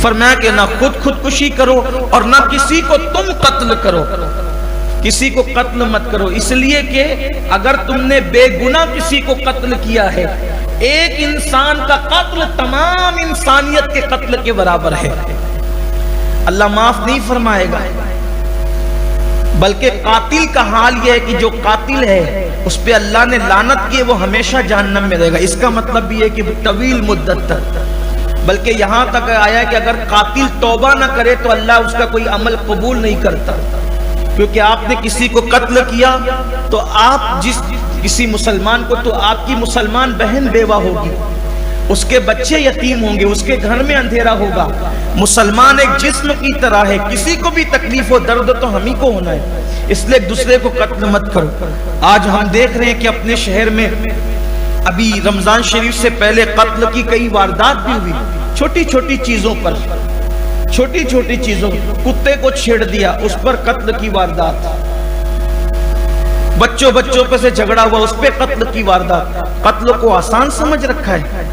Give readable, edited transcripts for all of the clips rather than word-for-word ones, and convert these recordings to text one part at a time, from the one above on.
فرمایا کہ نہ خودکشی کرو اور نہ کسی کو تم قتل کرو، کسی کو قتل مت کرو، اس لیے کہ اگر تم نے بے گناہ کسی کو قتل کیا ہے، ایک انسان کا قتل تمام انسانیت کے قتل کے برابر ہے، اللہ معاف نہیں فرمائے گا۔ بلکہ قاتل کا حال یہ ہے کہ جو قاتل ہے اس پہ اللہ نے لعنت کی، وہ ہمیشہ جہنم میں رہے گا۔ اس کا مطلب بھی ہے کہ طویل مدت تک، بلکہ یہاں تک آیا کہ اگر قاتل توبہ نہ کرے تو اللہ اس کا کوئی عمل قبول نہیں کرتا، کیونکہ آپ نے کسی کو قتل کیا تو آپ کسی مسلمان کو، تو آپ کی مسلمان بہن بیوہ ہوگی، اس کے بچے یتیم ہوں گے، اس کے گھر میں اندھیرا ہوگا۔ مسلمان ایک جسم کی طرح ہے، کسی کو بھی تکلیف و درد تو ہم ہی کو ہونا ہے، اس لیے ایک دوسرے کو قتل مت کرو۔ آج ہم دیکھ رہے ہیں کہ اپنے شہر میں ابھی رمضان شریف سے پہلے قتل کی کئی واردات بھی ہوئی، چھوٹی چھوٹی چیزوں پر، چھوٹی چھوٹی چیزوں، کتے کو چھیڑ دیا اس پر قتل کی واردات، بچوں پہ سے جھگڑا ہوا اس پہ قتل کی واردات۔ قتل کو آسان سمجھ رکھا ہے،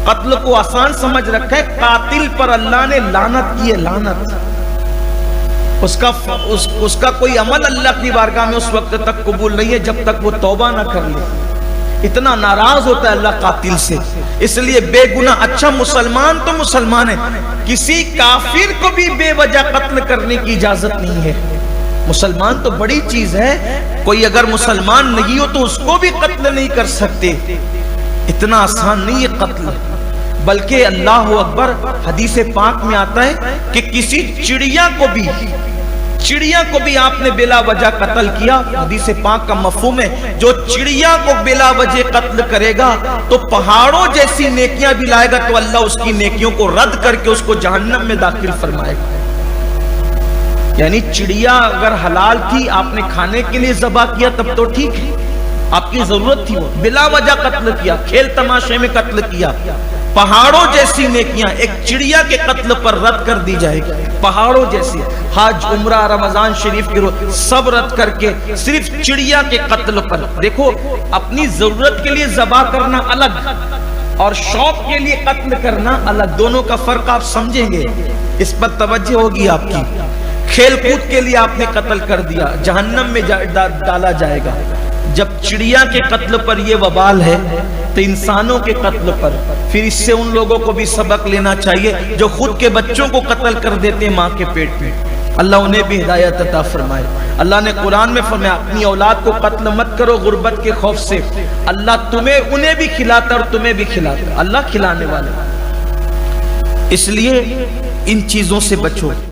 قتل کو آسان سمجھ رکھا ہے، قاتل پر اللہ نے لعنت کی ہے، لعنت۔ اس کا کوئی عمل اللہ کی بارگاہ میں اس وقت تک قبول نہیں ہے جب تک وہ توبہ نہ کر لے۔ اتنا ناراض ہوتا ہے اللہ قاتل سے، اس لیے بے گناہ، اچھا مسلمان تو مسلمان ہے، کسی کافر کو بھی بے وجہ قتل کرنے کی اجازت نہیں ہے۔ مسلمان تو بڑی چیز ہے، کوئی اگر مسلمان نہیں ہو تو اس کو بھی قتل نہیں کر سکتے، اتنا آسان نہیں ہے قتل۔ بلکہ اللہ اکبر، حدیث پاک میں آتا ہے کہ کسی چڑیا کو بھی آپ نے بلا وجہ قتل کیا، حدیث پاک کا مفہوم ہے جو چڑیا کو بلا وجہ قتل کرے گا تو پہاڑوں جیسی نیکیاں بھی لائے گا تو اللہ اس کی نیکیوں کو رد کر کے اس کو جہنم میں داخل فرمائے گا۔ یعنی چڑیا اگر حلال تھی، آپ نے کھانے کے لیے ذبح کیا تب تو ٹھیک ہے، آپ کی ضرورت تھی، وہ بلا وجہ قتل کیا، کھیل تماشے میں قتل کیا، پہاڑوں جیسی نیکیاں ایک چڑیا کے قتل پر رد کر دی جائے گی، پہاڑوں جیسی۔ حج، عمرہ، رمضان شریف کی سب رد کر کے صرف چڑیا کے قتل پر۔ دیکھو، اپنی ضرورت کے لیے ذبح کرنا الگ اور شوق کے لیے قتل کرنا الگ، دونوں کا فرق آپ سمجھیں گے، اس پر توجہ ہوگی آپ کی۔ کھیل کود کے لیے آپ نے قتل کر دیا، جہنم میں ڈالا جائے گا۔ جب چڑیا کے قتل پر یہ وبال ہے تو انسانوں کے قتل پر، پھر اس سے ان لوگوں کو بھی سبق لینا چاہیے جو خود کے بچوں کو قتل کر دیتے ہیں ماں کے پیٹ میں۔ اللہ انہیں بھی ہدایت عطا فرمائے۔ اللہ نے قرآن میں فرمایا اپنی اولاد کو قتل مت کرو غربت کے خوف سے، اللہ انہیں بھی کھلاتا اور تمہیں بھی کھلاتا، اللہ کھلانے والا۔ اس لیے ان چیزوں سے بچو۔